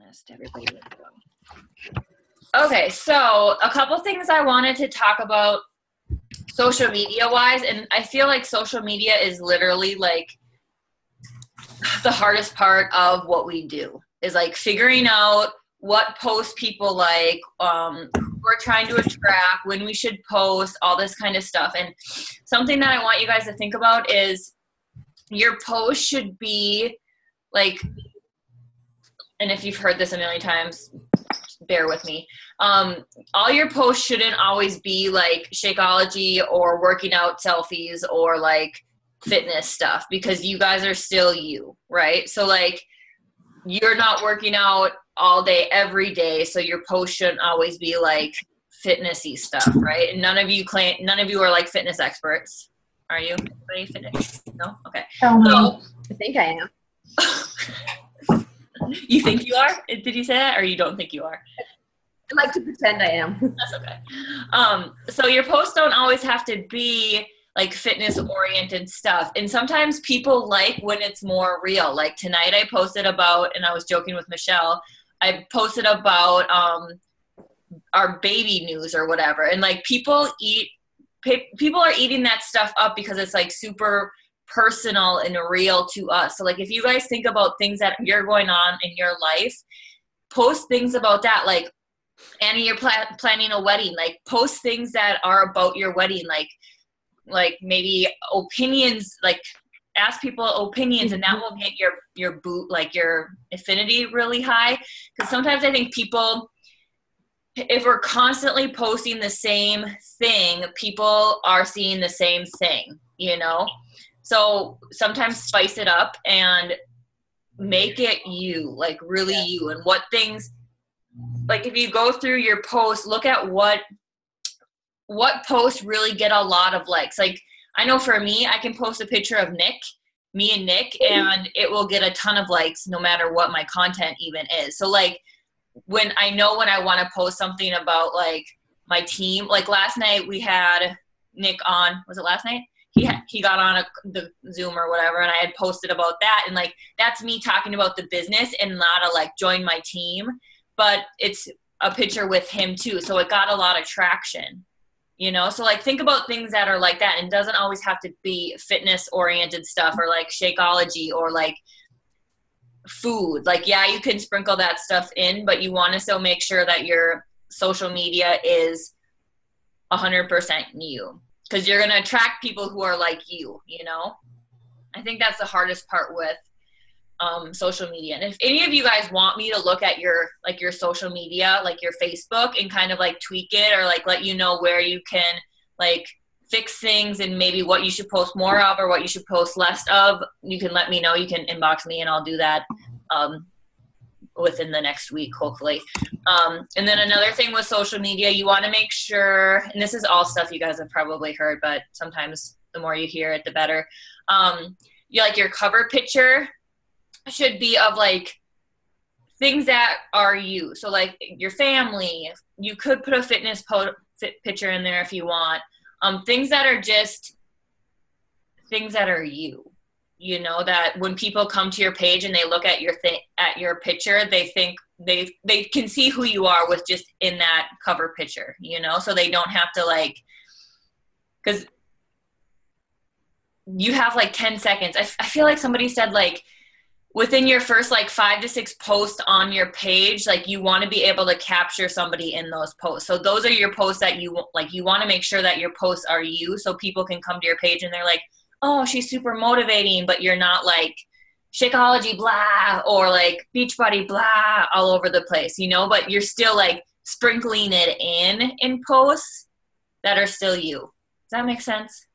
missed everybody. Okay, so a couple things I wanted to talk about social media wise, and I feel like social media is literally like the hardest part of what we do is like figuring out what posts people like, we're trying to attract, when we should post, all this kind of stuff. And something that I want you guys to think about is your post should be like, and if you've heard this a million times, bear with me. All your posts shouldn't always be like Shakeology or working out selfies or like fitness stuff, because you guys are still you, right? So like you're not working out all day every day, so your post shouldn't always be like fitnessy stuff, right? And none of you are like fitness experts. Are you? Anybody fitness? No? Okay. So, I think I am. You think you are? Did you say that, or you don't think you are? I like to pretend I am. That's okay. So your posts don't always have to be like fitness oriented stuff. And sometimes people like when it's more real. Like tonight I posted about, and I was joking with Michelle, I posted about our baby news or whatever. And like people are eating that stuff up because it's like super personal and real to us. So like if you guys think about things that you're going on in your life, post things about that. Like Annie, you're planning a wedding, like post things that are about your wedding, like maybe opinions, like ask people opinions, and that will get your affinity really high. Because sometimes I think people, if we're constantly posting the same thing, people are seeing the same thing, you know? So sometimes spice it up and make it you, like really you. And what things, like if you go through your posts, look at what posts really get a lot of likes. Like I know for me, I can post a picture of me and Nick, and it will get a ton of likes no matter what my content even is. So like when I want to post something about like my team, like last night we had Nick on, was it last night? He got on the Zoom or whatever, and I had posted about that, and like that's me talking about the business and not a like join my team, but it's a picture with him too, so it got a lot of traction, you know? So like think about things that are like that, and it doesn't always have to be fitness oriented stuff or like Shakeology or like food. Like yeah, you can sprinkle that stuff in, but you want to still make sure that your social media is 100% you, because you're going to attract people who are like you know? I think that's the hardest part with social media. And if any of you guys want me to look at your social media, like your Facebook, and kind of like tweak it or like let you know where you can like fix things and maybe what you should post more of or what you should post less of, you can let me know. You can inbox me and I'll do that within the next week, hopefully. And then another thing with social media, you want to make sure, and this is all stuff you guys have probably heard, but sometimes the more you hear it, the better. You like your cover picture should be of like things that are you. So like your family, you could put a fitness picture in there if you want. Things that are just things that are you know, that when people come to your page and they look at your picture, they think they can see who you are with just in that cover picture, you know? So they don't have to like, because you have like 10 seconds. I feel like somebody said like within your first like 5 to 6 posts on your page, like you want to be able to capture somebody in those posts. So those are your posts that you like, you want to make sure that your posts are you, so people can come to your page and they're like, oh, she's super motivating, but you're not like Shakeology blah or like Beachbody blah all over the place, you know, but you're still like sprinkling it in posts that are still you. Does that make sense?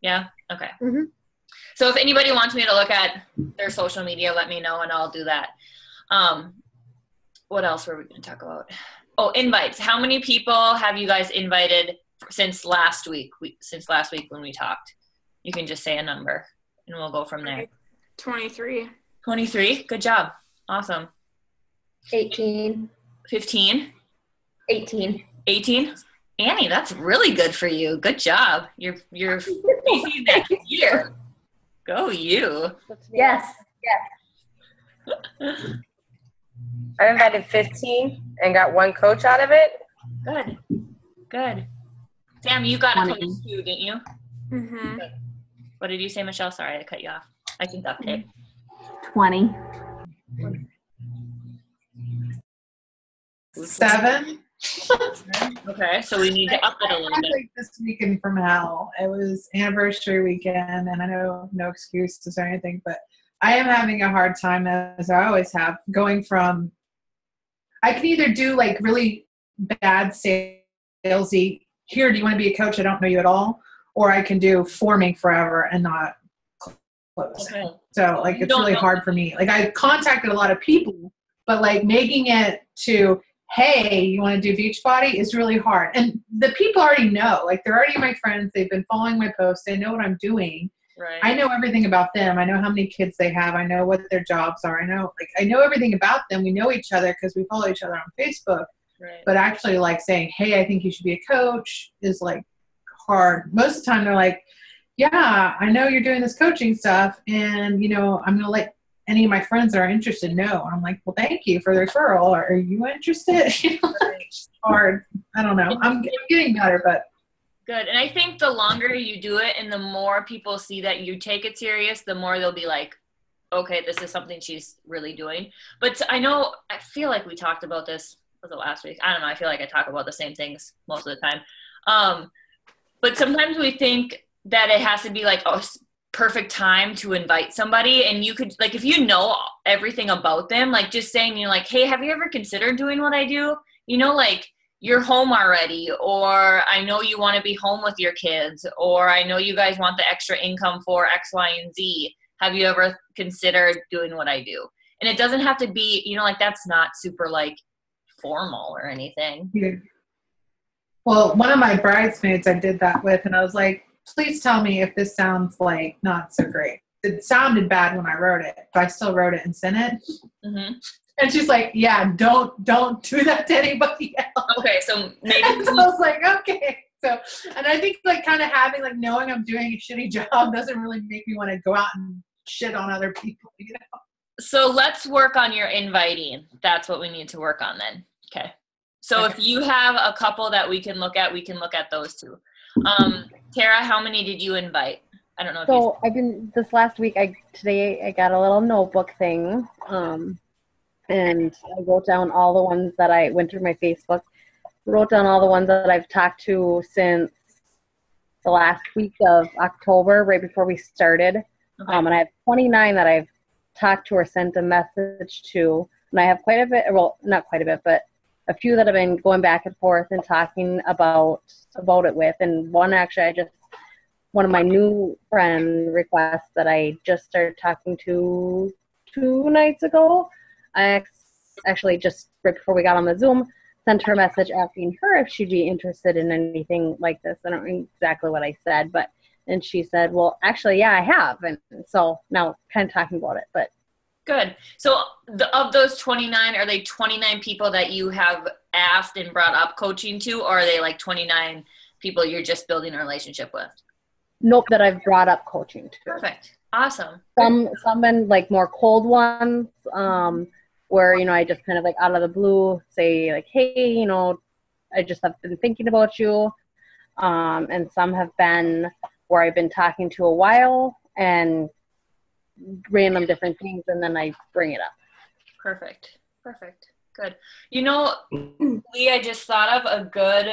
Yeah? Okay. Mm-hmm. So if anybody wants me to look at their social media, let me know and I'll do that. What else were we going to talk about? Oh, invites. How many people have you guys invited since last week? Since last week when we talked? You can just say a number and we'll go from there. 23. 23? Good job. Awesome. 18. 15? 18. 18? Annie, that's really good for you. Good job. You're busy next year. Go you. Yes. I invited 15 and got one coach out of it. Good. Good. Sam, you got a coach 20. too, didn't you? Mm-hmm. What did you say, Michelle? Sorry, I cut you off. I can duct tape. 20. 7. Okay, so we need to up it a little I bit. like this weekend from hell. It was anniversary weekend, and I know no excuses or anything, but I am having a hard time, as I always have, going from, I can either do like really bad salesy, here, do you want to be a coach? I don't know you at all. Or I can do forming forever and not close. Okay. So like, You it's don't really know. hard for me. Like I contacted a lot of people, but like making it to, hey, you want to do Beachbody is really hard. And the people already know, like they're already my friends. They've been following my posts. They know what I'm doing. Right. I know everything about them. I know how many kids they have. I know what their jobs are. I know everything about them. We know each other because we follow each other on Facebook. Right. But actually like saying, hey, I think you should be a coach is like hard. Most of the time they're like, yeah, I know you're doing this coaching stuff and, you know, I'm going to let any of my friends that are interested know. And I'm like, well, thank you for the referral. Are you interested? It's hard. I don't know. I'm getting better, but. Good. And I think the longer you do it and the more people see that you take it serious, the more they'll be like, okay, this is something she's really doing. But I feel like we talked about this, was it last week? I don't know. I feel like I talk about the same things most of the time. But sometimes we think that it has to be like a perfect time to invite somebody. And you could, like, if you know everything about them, like just saying, you know, like, hey, have you ever considered doing what I do? You know, like, you're home already, or I know you want to be home with your kids, or I know you guys want the extra income for X, Y, and Z. Have you ever considered doing what I do? And it doesn't have to be, you know, like that's not super like formal or anything. Yeah. Well, one of my bridesmaids I did that with, and I was like, please tell me if this sounds like not so great. It sounded bad when I wrote it, but I still wrote it and sent it. Mm-hmm. And she's like, yeah, don't do that to anybody else. Okay, so maybe So I was like, okay. So, and I think like kind of having like knowing I'm doing a shitty job doesn't really make me want to go out and shit on other people, you know? So let's work on your inviting. That's what we need to work on then. Okay. So Okay. if you have a couple that we can look at those two. Tara, how many did you invite? I don't know if So I've been this last week. Today I got a little notebook thing, and I wrote down all the ones that I went through my Facebook. Wrote down all the ones that I've talked to since the last week of October, right before we started. Okay. And I have 29 that I've talked to or sent a message to, and I have quite a bit. Well, not quite a bit, but a few that I've been going back and forth and talking about it with. And one actually, one of my new friend requests that I just started talking to 2 nights ago. I actually just right before we got on the Zoom sent her a message asking her if she'd be interested in anything like this. I don't know exactly what I said, and she said, well, actually, yeah, I have. And so now kind of talking about it, but. Good. So of those 29, are they 29 people that you have asked and brought up coaching to, or are they like 29 people you're just building a relationship with? Nope, that I've brought up coaching to. Perfect. Awesome. Some been like more cold ones, where, you know, I just kind of like out of the blue say like, hey, you know, I just have been thinking about you. And some have been where I've been talking to a while and random different things, and then I bring it up. Perfect. Good. You know, Lee, I just thought of a good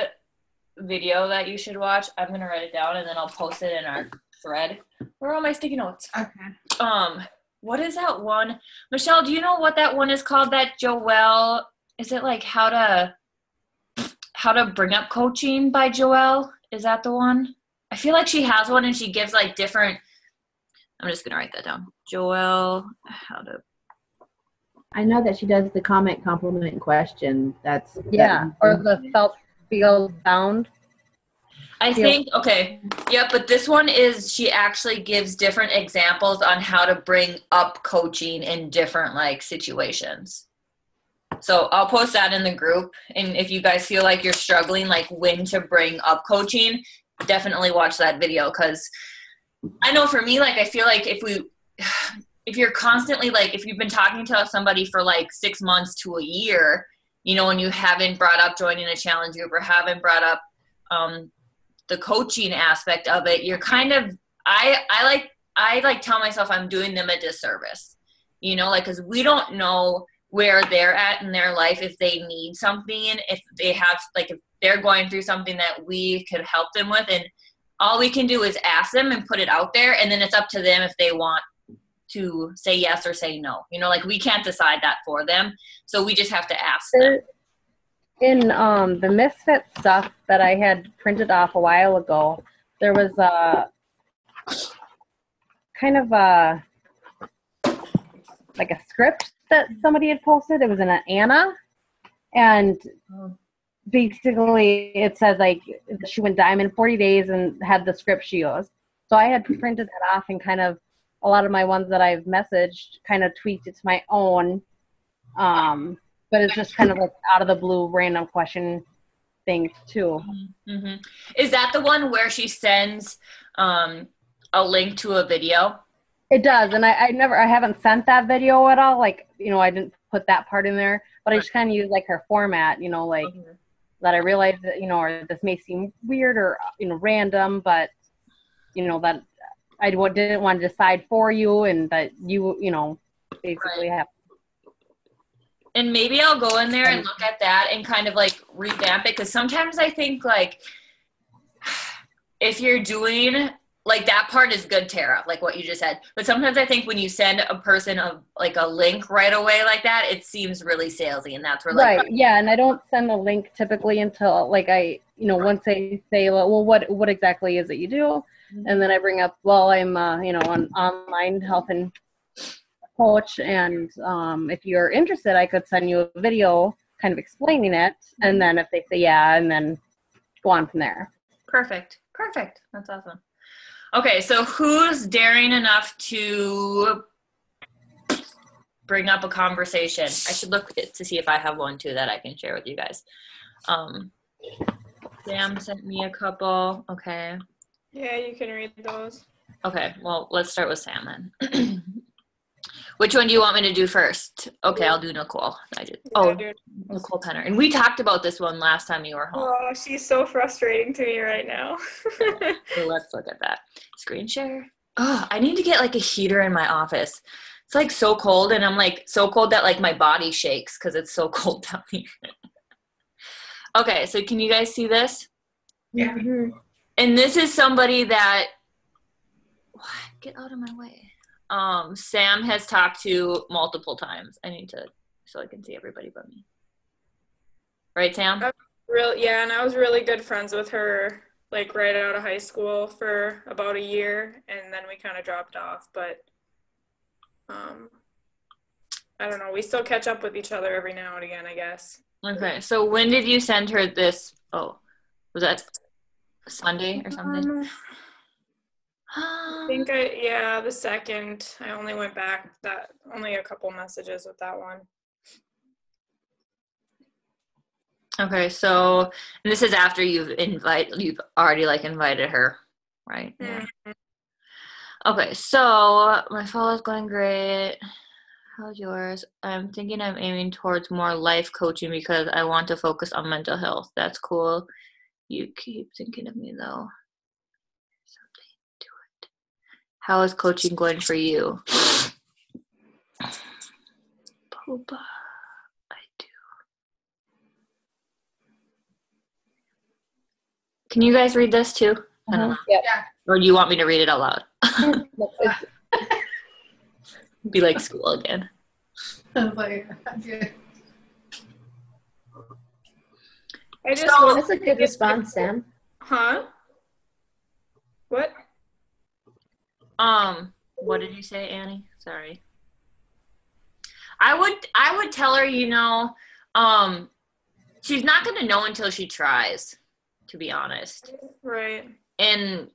video that you should watch. I'm going to write it down and then I'll post it in our thread. Where are all my sticky notes? Okay. What is that one? Michelle, do you know what that one is called? That Joelle, is it like how to bring up coaching by Joelle? Is that the one? I feel like she has one and she gives like different, I'm just going to write that down. Joelle, I know that she does the comment, compliment, and question. Or the feel found. I think, okay. Yeah, but this one is, she actually gives different examples on how to bring up coaching in different like situations. So I'll post that in the group. And if you guys feel like you're struggling, like when to bring up coaching, definitely watch that video. Cause I know for me, like, I feel like if you're constantly like, if you've been talking to somebody for like 6 months to a year, you know, and you haven't brought up joining a challenge group or haven't brought up the coaching aspect of it, you're kind of, I like tell myself I'm doing them a disservice, you know, like, cause we don't know where they're at in their life, if they need something, if they have, like, if they're going through something that we could help them with, and all we can do is ask them and put it out there, and then it's up to them if they want to say yes or say no. You know, like, we can't decide that for them, so we just have to ask them. In the Misfit stuff that I had printed off a while ago, there was a kind of a like a script that somebody had posted. It was in an Anna, and basically it says like she went diamond 40 days and had the script she used. So I had printed that off, and kind of a lot of my ones that I've messaged kind of tweaked it to my own. But it's just kind of like out of the blue random question things too. Mm-hmm. Is that the one where she sends a link to a video? It does, and I haven't sent that video at all. Like, you know, I didn't put that part in there, but I just kind of use like her format, you know, like that I realized that, you know, or this may seem weird or, you know, random, but, you know, that I didn't want to decide for you, and that you know, basically have. And maybe I'll go in there and look at that and kind of like revamp it. Because sometimes I think like if you're doing like that part is good, Tara, like what you just said. But sometimes I think when you send a person like a link right away like that, it seems really salesy, and that's where like right, yeah. And I don't send a link typically until like I, you know, once they say, well, what exactly is it you do, and then I bring up, well, I'm you know, an online health and coach, and if you're interested, I could send you a video kind of explaining it, and then if they say yeah, and then go on from there. Perfect. That's awesome. Okay, so who's daring enough to bring up a conversation? I should look to see if I have one too that I can share with you guys. Sam sent me a couple. Okay. Yeah, you can read those. Okay, well, let's start with Sam then. Which one do you want me to do first? Okay, I'll do Nicole. Nicole Penner. And we talked about this one last time you were home. Oh, she's so frustrating to me right now. So let's look at that. Screen share. Oh, I need to get like a heater in my office. It's like so cold, and I'm like so cold that like my body shakes because it's so cold down here. Okay, so can you guys see this? Yeah. Mm-hmm. And this is somebody that, get out of my way. Sam has talked to multiple times. I need to, so I can see everybody but me. Right, Sam? Yeah, and I was really good friends with her, like right out of high school for about a year, and then we kind of dropped off, but I don't know. We still catch up with each other every now and again, I guess. Okay, so when did you send her this? Oh, was that Sunday or something? I think the second. I only went back only a couple messages with that one. Okay, so and this is after you've already like invited her, right? Mm-hmm. Yeah. Okay, so my fall is going great. How's yours? I'm thinking I'm aiming towards more life coaching because I want to focus on mental health. That's cool. You keep thinking of me though. How is coaching going for you? Boba, I do. Can you guys read this too? I don't know. Yep. Or do you want me to read it out loud? Be like school again. I was like, yeah. That's a good response, Sam. Huh? What? What did you say, Annie? Sorry. I would tell her, you know, she's not going to know until she tries, to be honest. Right. And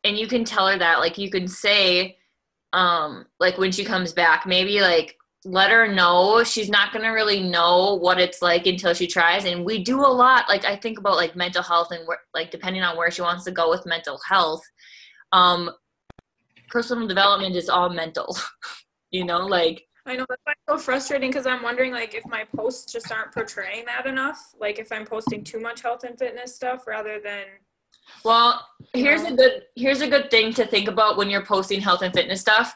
you can tell her that, like, you can say, like, when she comes back, maybe, like, let her know she's not going to really know what it's like until she tries. And we do a lot, like, I think about, like, mental health and, like, depending on where she wants to go with mental health, personal development is all mental. you know, like. I know that's so frustrating because I'm wondering like if my posts just aren't portraying that enough. Like if I'm posting too much health and fitness stuff rather than. Well, here's a good thing to think about when you're posting health and fitness stuff.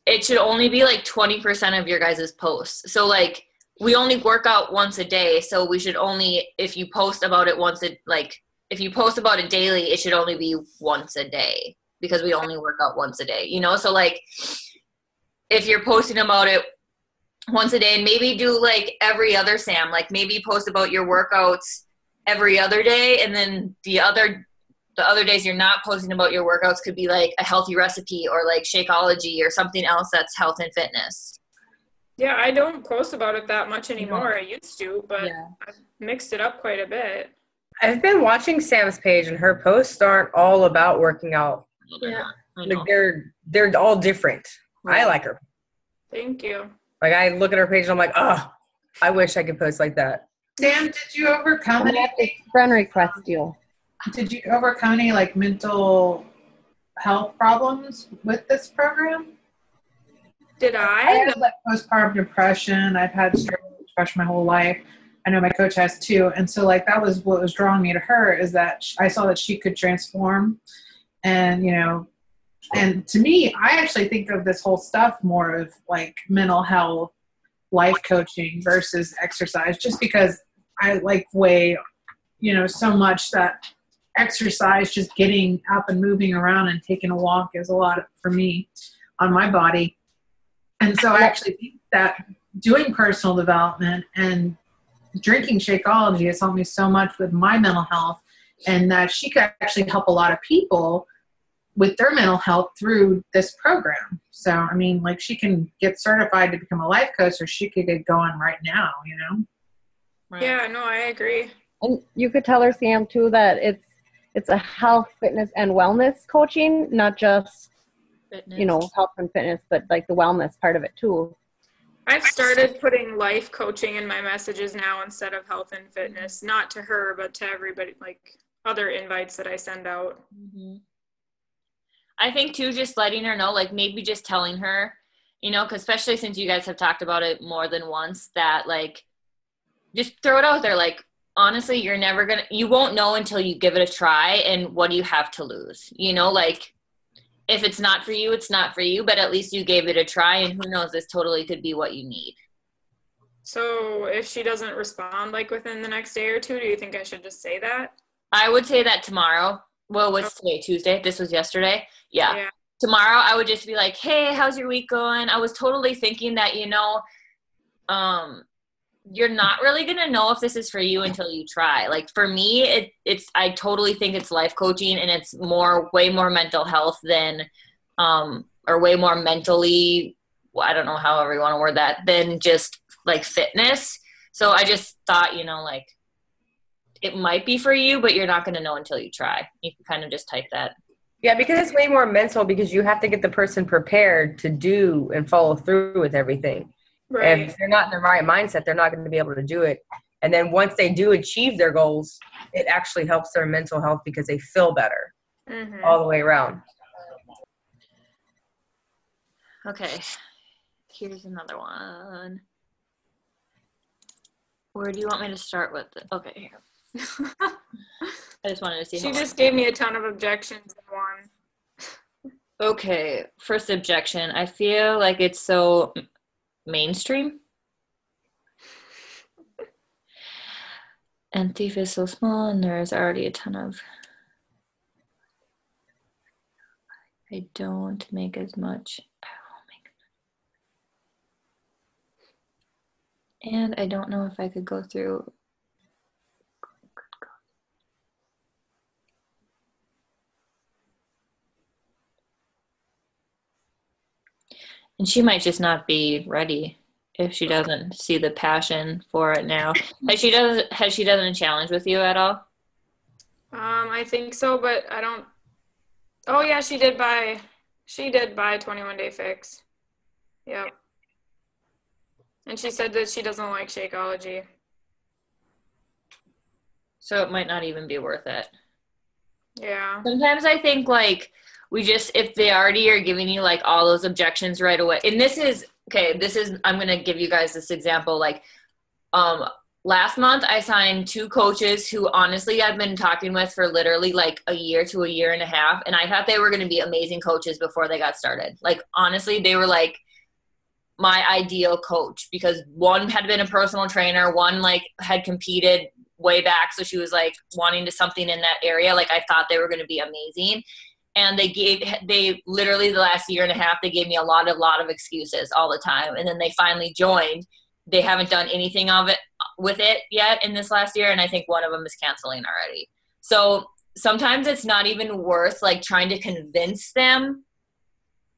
It should only be like 20% of your guys' posts. So like we only work out once a day, so we should only, if you post about it if you post about it daily, it should only be once a day because we only work out once a day, you know? So like if you're posting about it once a day, and maybe do like every other Sam, like maybe post about your workouts every other day, and then the other days you're not posting about your workouts could be like a healthy recipe or like Shakeology or something else that's health and fitness. Yeah, I don't post about it that much anymore. I used to, but I've mixed it up quite a bit. I've been watching Sam's page, and her posts aren't all about working out. Yeah. Like they're all different. I like her. Thank you. Like I look at her page and I'm like, oh, I wish I could post like that. Sam, did you overcome anything? Friend request you. Did you overcome any like mental health problems with this program? Did I I? had like postpartum depression. I've had struggles with depression my whole life. I know my coach has too. And so like that was what was drawing me to her, is that I saw that she could transform. And, you know, and to me, I actually think of this whole stuff more of like mental health, life coaching versus exercise, just because I like way, you know, so much that exercise, just getting up and moving around and taking a walk is a lot for me on my body. And so I actually think that doing personal development and drinking Shakeology has helped me so much with my mental health, and that she could actually help a lot of people with their mental health through this program. So, I mean, like she can get certified to become a life coach, or she could get going right now, you know? Right. Yeah, no, I agree. And you could tell her, Sam, too, that it's a health, fitness, and wellness coaching, not just, Fitness. you know, health and fitness, but like the wellness part of it too. I've started putting life coaching in my messages now instead of health and fitness, not to her, but to everybody, like other invites that I send out. Mm-hmm. I think too, just letting her know, like maybe just telling her, you know, because especially since you guys have talked about it more than once, that like just throw it out there. Like, honestly, you won't know until you give it a try, and what do you have to lose? You know, like if it's not for you, it's not for you, but at least you gave it a try, and who knows, this totally could be what you need. So if she doesn't respond like within the next day or two, do you think I should just say that? I would say that tomorrow. Well, what's today? Tuesday? This was yesterday? Yeah. Tomorrow I would just be like, hey, how's your week going? I was totally thinking that, you know, you're not really going to know if this is for you until you try. Like for me, I totally think it's life coaching, and it's way more mental health than, or way more mentally, I don't know however you want to word that, than just like fitness. So I just thought, you know, like it might be for you, but you're not going to know until you try. You can kind of just type that. Yeah, because it's way more mental, because you have to get the person prepared to do and follow through with everything. Right. And if they're not in the right mindset, they're not going to be able to do it. And then once they do achieve their goals, it actually helps their mental health because they feel better all the way around. Okay. Here's another one. Where do you want me to start with? Okay, here. I just wanted to see. She just gave me a ton of objections in one. Okay, first objection. I feel like it's so mainstream. And Thief is so small, and there's already a ton of. I don't make as much. And I don't know if I could go through. And she might just not be ready if she doesn't see the passion for it now. Has she done a challenge with you at all? I think so, but I don't. Oh yeah, she did buy 21 Day Fix. Yep. And she said that she doesn't like Shakeology. So it might not even be worth it. Yeah. Sometimes I think like if they already are giving you like all those objections right away, and this is okay, I'm going to give you guys this example. Like, last month I signed 2 coaches who honestly I've been talking with for literally like a year to a year and a half. And I thought they were going to be amazing coaches before they got started. Like, honestly, they were like my ideal coach because one had been a personal trainer. One like had competed way back. So she was like wanting to something in that area. Like, I thought they were going to be amazing. And they literally the last year and a half, they gave me a lot of excuses all the time. And then they finally joined. They haven't done anything of it with it yet in this last year. And I think one of them is canceling already. So sometimes it's not even worth like trying to convince them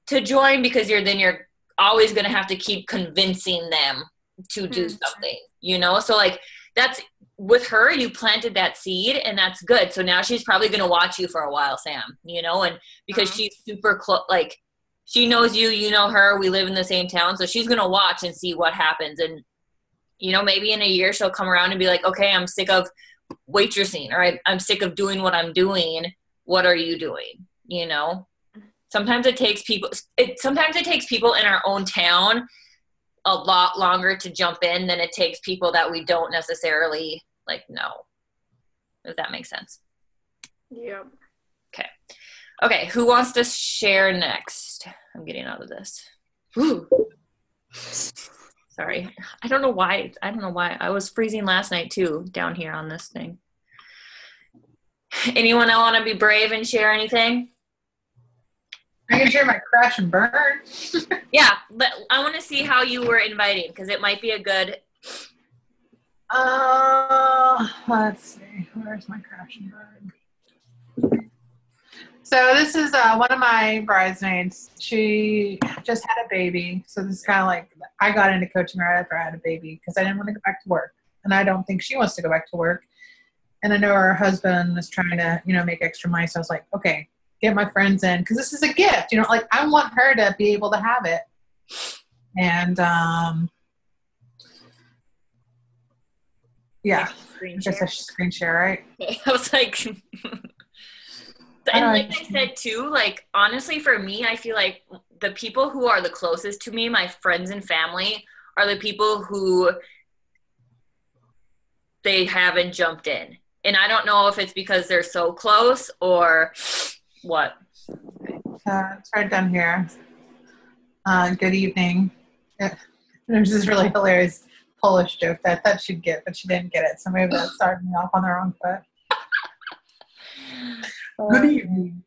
to join because you're always going to have to keep convincing them to do something, you know? So like that's with her, you planted that seed and that's good. So now she's probably going to watch you for a while, Sam, you know, and because she's super close, like she knows you, you know her, we live in the same town. So she's going to watch and see what happens. And, you know, maybe in a year she'll come around and be like, okay, I'm sick of waitressing or I'm sick of doing what I'm doing. What are you doing? You know, sometimes it takes people in our own town a lot longer to jump in than it takes people that we don't necessarily like know, if that makes sense. Yep. Okay, who wants to share next? I'm getting out of this. Ooh. Sorry. I don't know why. I was freezing last night too down here on this thing. Anyone want to be brave and share anything? I can share my crash and burn. Yeah, but I want to see how you were inviting because it might be a good. Let's see. Where's my crash and burn? So this is one of my bridesmaids. She just had a baby. So this is kind of like, I got into coaching right after I had a baby because I didn't want to go back to work. And I don't think she wants to go back to work. And I know her husband is trying to, you know, make extra money. So I was like, okay, get my friends in because this is a gift. You know, like I want her to be able to have it. And yeah, I guess I should screen share, right? I was like, and like I said too, like honestly for me, I feel like the people who are the closest to me, my friends and family, are the people who they haven't jumped in. And I don't know if it's because they're so close or what. It's right down here. Good evening. There's this really hilarious Polish joke that I thought she'd get, but she didn't get it. So maybe that started me off on the wrong foot. Good evening.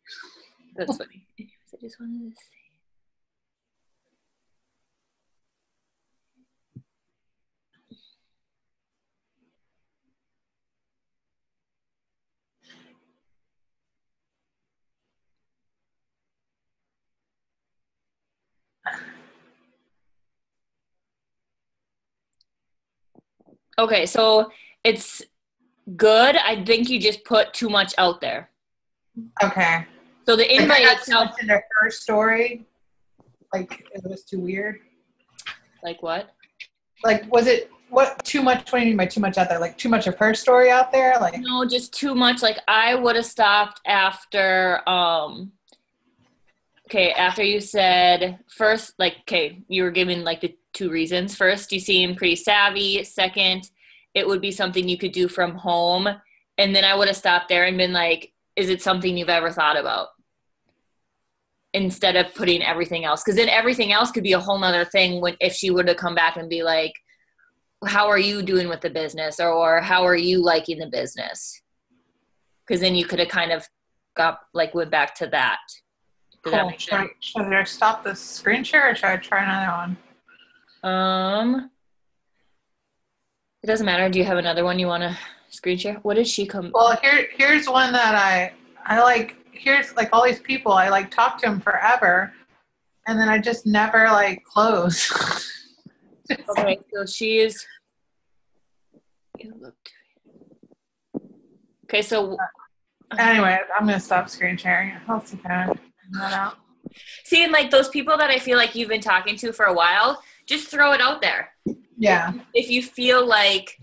That's funny. I just wanted to say. Okay, so it's good. I think you just put too much out there. Okay. So the invite itself into her story, like it was too weird. Like what? Like was it too much? What do you mean by too much out there? Like too much of her story out there? Like no, just too much. Like I would have stopped after. Okay, after you said first, like okay, you were giving like the 2 reasons. First, you seem pretty savvy. Second, it would be something you could do from home. And then I would have stopped there and been like, is it something you've ever thought about? Instead of putting everything else. Because then everything else could be a whole nother thing if she would have come back and be like, how are you doing with the business? Or how are you liking the business? Because then you could have kind of went back to that. Did that make sense? Should I stop the screen share or should I try another one? It doesn't matter. Do you have another one you want to screen share? What did she come? Well, here's one that I like. Here's like all these people. I like talk to them forever, and then I just never like close. Okay, so she is. Okay, so. Anyway, I'm gonna stop screen sharing. I'll see if I can that out. See, and like those people that I feel like you've been talking to for a while, just throw it out there. Yeah. If you feel like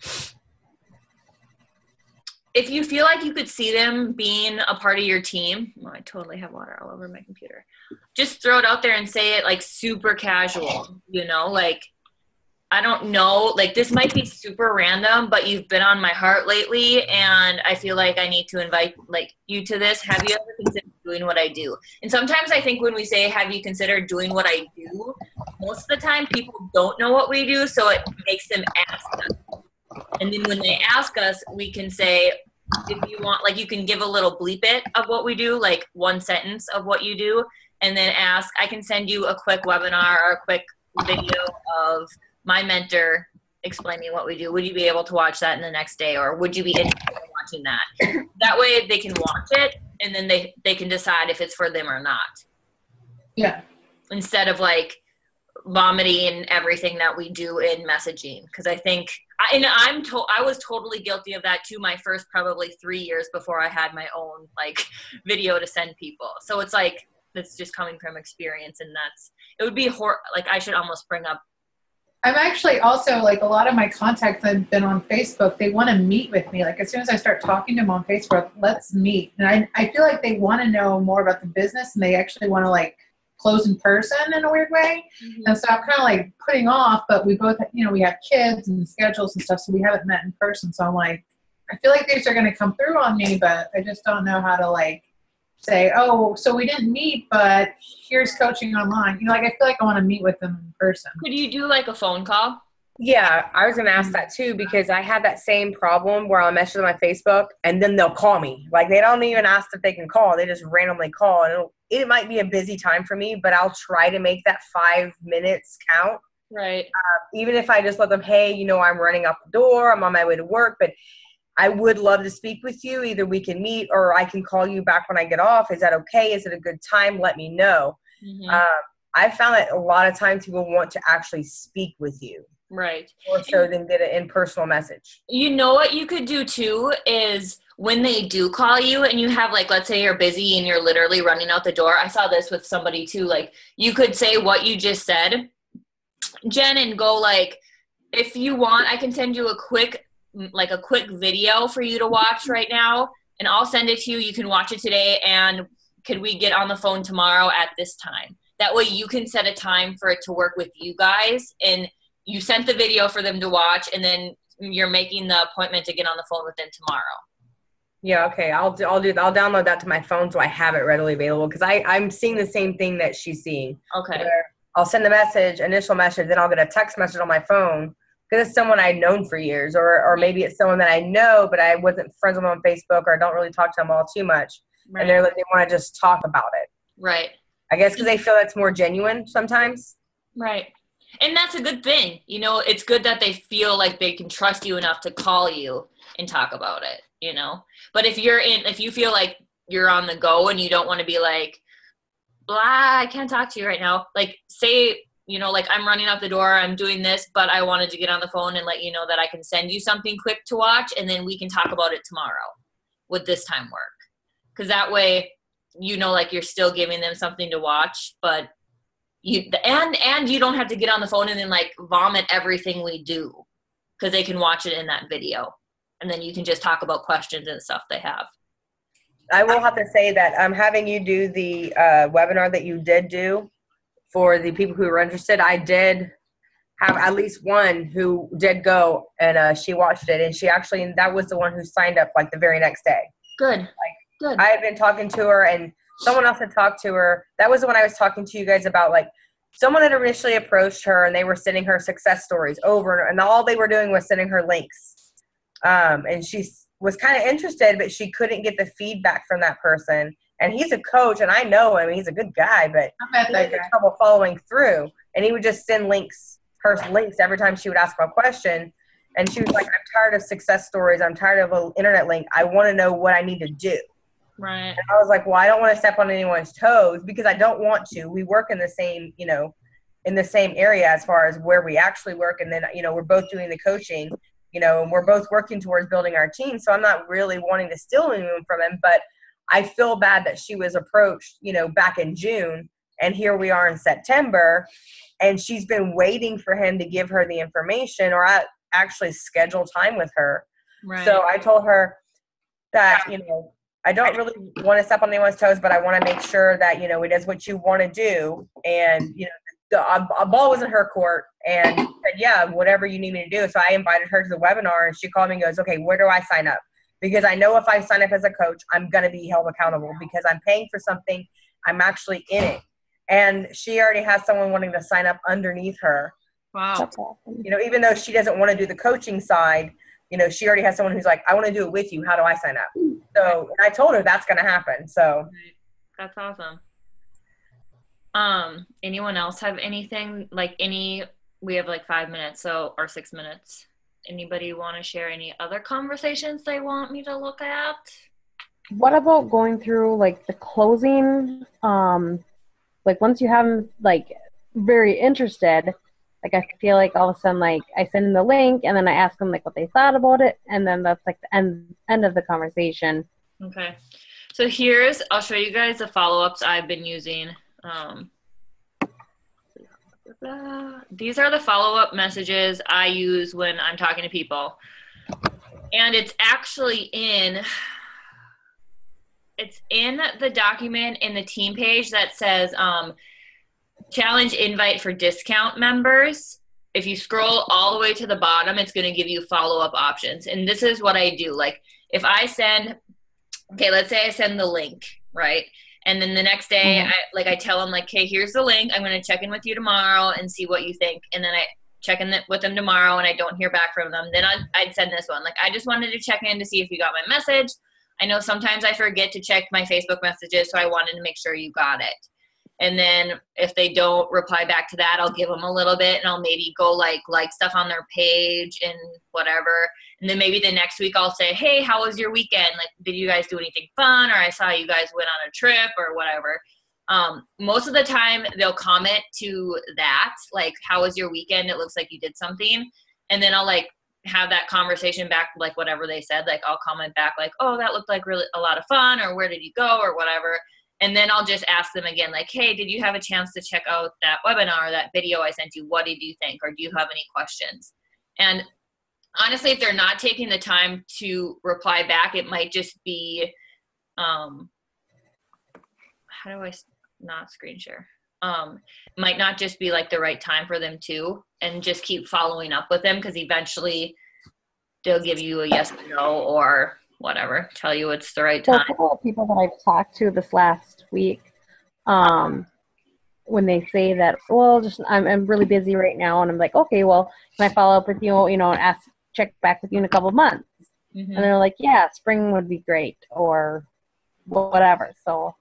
if you feel like you could see them being a part of your team, I totally have water all over my computer. Just throw it out there and say it like super casual, like, I don't know, like this might be super random, but you've been on my heart lately and I feel like I need to invite like you to this. Have you ever considered doing what I do? And sometimes I think when we say, have you considered doing what I do, most of the time people don't know what we do. So it makes them ask us. And then when they ask us, we can say, if you want, like you can give a little bleep it of what we do, like one sentence of what you do, and then ask, I can send you a quick webinar or a quick video of my mentor explaining what we do. Would you be able to watch that in the next day, or would you be interested in watching that? That way they can watch it and then they can decide if it's for them or not. Yeah. Instead of like vomiting everything that we do in messaging. Because I think, I was totally guilty of that too my first probably 3 years before I had my own like video to send people. So it's like, it's just coming from experience, and it would be like I should almost bring up. I'm actually also, like, a lot of my contacts have been on Facebook. They want to meet with me. Like, as soon as I start talking to them on Facebook, let's meet. And I feel like they want to know more about the business, and they actually want to, like, close in person in a weird way. Mm-hmm. And so I'm kind of, like, putting off, but we both, we have kids and schedules and stuff, so we haven't met in person. So I'm like, I feel like these are going to come through on me, but I just don't know how to, like, say, oh, so we didn't meet, but here's coaching online. Like, I feel like I want to meet with them in person. Could you do like a phone call? Yeah, I was going to ask that too, because I had that same problem where I'll message them on Facebook and then they'll call me. Like, they don't even ask if they can call. They just randomly call. And it might be a busy time for me, but I'll try to make that 5 minutes count. Right. Even if I just let them, hey, I'm running out the door, I'm on my way to work, but I would love to speak with you. Either we can meet or I can call you back when I get off. Is that okay? Is it a good time? Let me know. Mm-hmm. I found that a lot of times people want to actually speak with you. Right. Or so than get an in-personal message. You know what you could do too is when they do call you and you have, like, let's say you're busy and you're literally running out the door. I saw this with somebody too. Like, you could say what you just said, Jen, and go like, if you want, I can send you a quick video for you to watch right now, and I'll send it to you. You can watch it today, and could we get on the phone tomorrow at this time? That way you can set a time for it to work with you guys, and you sent the video for them to watch, and then you're making the appointment to get on the phone with them tomorrow. Yeah, okay. I'll download that to my phone so I have it readily available, because I'm seeing the same thing that she's seeing. Okay. I'll send the initial message, then I'll get a text message on my phone because it's someone I'd known for years, or maybe it's someone that I know, but I wasn't friends with them on Facebook, or I don't really talk to them all too much. Right. And they want to just talk about it. Right. I guess because they feel that's more genuine sometimes. Right. And that's a good thing. It's good that they feel like they can trust you enough to call you and talk about it, But if you feel like you're on the go and you don't want to be like, blah, I can't talk to you right now. Like, say, like, I'm running out the door, I'm doing this, but I wanted to get on the phone and let you know that I can send you something quick to watch, and then we can talk about it tomorrow. Would this time work? Because that way, like, you're still giving them something to watch, but you don't have to get on the phone and then, like, vomit everything we do, because they can watch it in that video, and then you can just talk about questions and stuff they have. I will have to say that having you do the webinar that you did do for the people who were interested, I did have at least one who did go, and she watched it, and that was the one who signed up like the very next day. Good. Good. I had been talking to her, and someone else had talked to her. That was the one I was talking to you guys about. Like, someone had initially approached her, and they were sending her success stories over, and all they were doing was sending her links. And she was kind of interested, but she couldn't get the feedback from that person. And he's a coach, and I know him. He's a good guy, but he had trouble following through. And he would just send her links every time she would ask him a question. And she was like, I'm tired of success stories. I'm tired of an internet link. I want to know what I need to do. Right. And I was like, well, I don't want to step on anyone's toes, because I don't want to. We work in the same, in the same area as far as where we actually work. And then, we're both doing the coaching, and we're both working towards building our team. So I'm not really wanting to steal anyone from him, but I feel bad that she was approached, back in June, and here we are in September, and she's been waiting for him to give her the information or actually schedule time with her. Right. So I told her, that, you know, I don't really want to step on anyone's toes, but I want to make sure that, you know, it is what you want to do. And, you know, the ball was in her court, and said, yeah, whatever you need me to do. So I invited her to the webinar, and she called me and goes, okay, where do I sign up? Because I know if I sign up as a coach, I'm going to be held accountable because I'm paying for something. I'm actually in it. And she already has someone wanting to sign up underneath her. Wow. That's awesome. You know, even though she doesn't want to do the coaching side, you know, she already has someone who's like, I want to do it with you. How do I sign up? So I told her that's going to happen. So that's awesome. Anyone else have anything, like we have like 5 minutes, or 6 minutes. Anybody want to share any other conversations they want me to look at? What about going through like the closing? Like once you have them like very interested, like I feel like all of a sudden like I send them the link and then I ask them like what they thought about it, and then that's like the end of the conversation. Okay. So I'll show you guys the follow-ups I've been using. These are the follow-up messages I use when I'm talking to people. And it's actually in the document in the team page that says challenge invite for discount members. If you scroll all the way to the bottom, it's going to give you follow-up options. And this is what I do. Like if I let's say I send the link, right? And then the next day, I tell them like, hey, here's the link. I'm going to check in with you tomorrow and see what you think. And then I check in with them tomorrow and I don't hear back from them. Then I'd send this one. Like, I just wanted to check in to see if you got my message. I know sometimes I forget to check my Facebook messages, so I wanted to make sure you got it. And then if they don't reply back to that, I'll give them a little bit and I'll maybe go like stuff on their page and whatever. And then maybe the next week I'll say, hey, how was your weekend? Like, did you guys do anything fun? Or I saw you guys went on a trip or whatever. Most of the time they'll comment to that, like, how was your weekend? It looks like you did something. And then I'll like have that conversation back, like whatever they said, like I'll comment back like, oh, that looked like really a lot of fun, or where did you go, or whatever. And then I'll just ask them again, like, hey, did you have a chance to check out that webinar or that video I sent you? What did you think? Or do you have any questions? And honestly, if they're not taking the time to reply back, it might just be, how do I not screen share? Might not just be like the right time for them to, and just keep following up with them, because eventually they'll give you a yes or no or whatever, tell you it's the right time. So a couple of people that I've talked to this last week, when they say that, well, just I'm really busy right now, and I'm like, okay, well, can I follow up with you, and check back with you in a couple of months? Mm-hmm. And they're like, yeah, spring would be great, or whatever. So,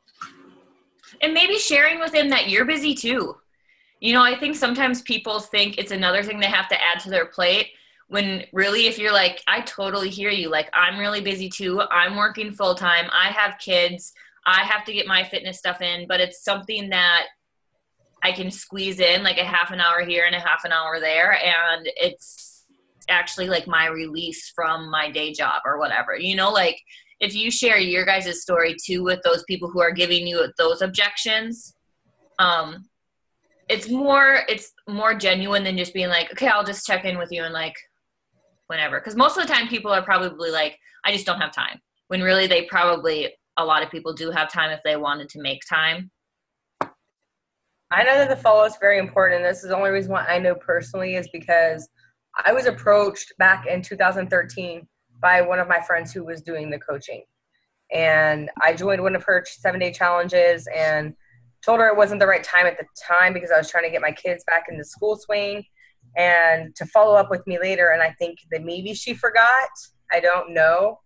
and maybe sharing with them that you're busy too. I think sometimes people think it's another thing they have to add to their plate, when really, if you're like, I totally hear you. Like, I'm really busy too. I'm working full time. I have kids. I have to get my fitness stuff in, but it's something that I can squeeze in like a half an hour here and a half an hour there. And it's actually like my release from my day job or whatever, like if you share your guys' story too with those people who are giving you those objections, it's more genuine than just being like, okay, I'll just check in with you and like whenever. Because most of the time people are probably like, I just don't have time. When really a lot of people do have time if they wanted to make time. I know that the follow is very important. And this is the only reason why I know personally is because I was approached back in 2013 by one of my friends who was doing the coaching. And I joined one of her 7-day challenges and told her it wasn't the right time at the time because I was trying to get my kids back into school swing, and to follow up with me later. And I think that maybe she forgot. I don't know.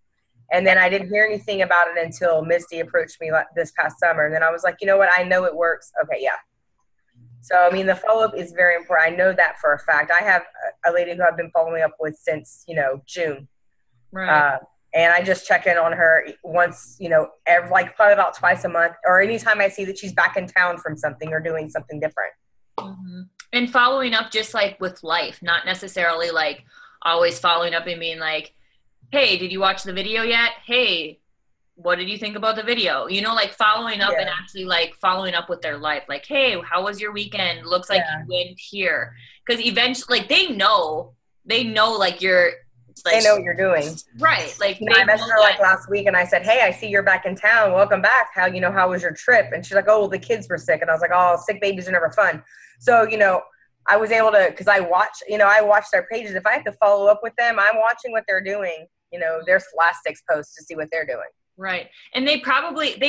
And then I didn't hear anything about it until Misty approached me this past summer. And then I was like, you know what? I know it works. Okay, yeah. So, I mean, the follow-up is very important. I know that for a fact. I have a lady who I've been following up with since, June. Right. And I just check in on her once, probably about twice a month, or anytime I see that she's back in town from something or doing something different. Mm-hmm. And following up just like with life, not necessarily like always following up and being like, hey, did you watch the video yet? Hey, what did you think about the video? Like following up and actually like following up with their life. Like, hey, how was your weekend? Looks like you went here. Because eventually, like they know like you're they know what you're doing. Right. Like, You know, I messaged her like last week and I said, hey, I see you're back in town. Welcome back. How was your trip? And she's like, oh, well, the kids were sick. And I was like, oh, sick babies are never fun. So, you know, I was able to, because I watch their pages. If I have to follow up with them, I'm watching what they're doing, you know, their last 6 posts to see what they're doing. Right. And they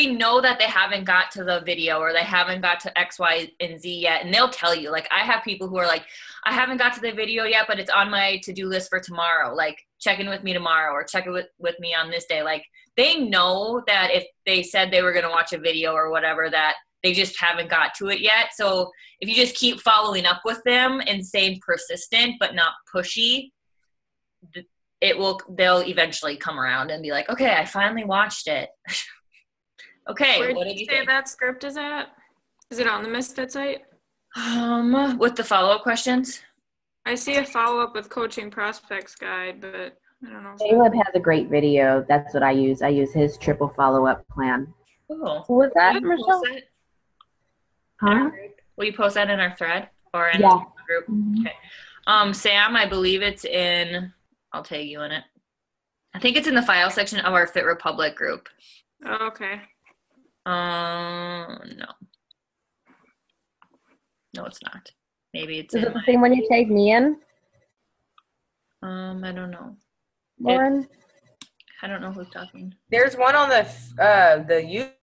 know that they haven't got to the video or they haven't got to X, Y, and Z yet. And they'll tell you, like, I have people who are like, I haven't got to the video yet, but it's on my to-do list for tomorrow. Like, check in with me tomorrow or check it with me on this day. Like, they know that if they said they were going to watch a video or whatever, that they just haven't got to it yet. So if you just keep following up with them and staying persistent but not pushy, they'll eventually come around and be like, okay, I finally watched it. Okay, Where what did did you say think? that script is at? Is it on the Misfit site? With the follow-up questions? I see a follow-up with Coaching Prospects Guide, but I don't know. Caleb has a great video. That's what I use. I use his triple follow-up plan. Cool. Who was that, Will you Michelle? post that? Huh? Will you post that in our thread or in Yeah. the group? Mhm. Okay. Sam, I believe it's in, I'll tag you in it. I think it's in the file section of our Fit Republic group. Oh, okay. No. No, it's not. Maybe it's Is in it the same one you tagged me in, I don't know. Lauren? I don't know who's talking. There's one on the